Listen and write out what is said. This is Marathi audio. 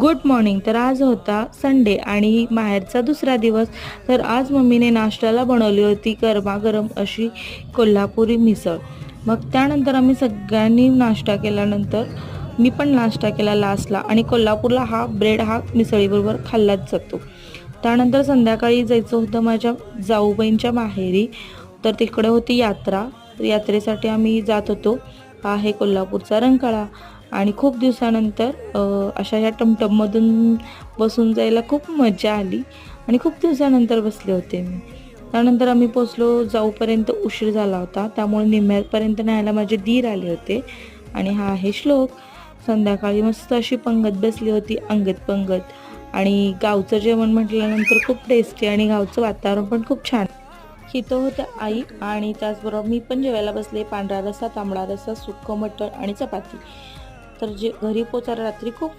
Good morning. तर आज होता संडे आणि माहेरचा दुसरा दिवस. तर आज मम्मीने नाश्त्याला बनवली होती गरमागरम अशी कोल्हापुरी मिसळ. मग त्यानंतर आम्ही सगळ्यांनी नाश्ता केल्यानंतर मी पण नाश्ता केला लास्टला. आणि कोल्हापूरला ब्रेड हा मिसळीबरोबर खाल्लाच जातो. त्यानंतर संध्याकाळी जायचं होतं माझ्या जाऊबाईंच्या माहेरी. तर तिकडे होती यात्रा. तर यात्रेसाठी आम्ही जात होतो. हा आहे कोल्हापूरचा रंकाळा. आणि खूप दिवसानंतर अशा ह्या टमटममधून बसून जायला खूप मजा आली आणि खूप दिवसानंतर बसले होते मी. त्यानंतर आम्ही पोचलो. जाऊपर्यंत उशीर झाला होता, त्यामुळे निम्म्यापर्यंत न्यायला माझे दीर आले होते. आणि हा आहे श्लोक. संध्याकाळी मस्त अशी पंगत बसली होती, अंगत पंगत. आणि गावचं जेवण म्हटल्यानंतर खूप टेस्टी आणि गावचं वातावरण पण खूप छान. इथं होत्या आई आणि त्याचबरोबर मी पण जेवायला बसले. पांढरा रस्सा, तांबडा रस्सा, सुक्कं मटण आणि चपाती. तर जे घरी पोचायला रात्री खूप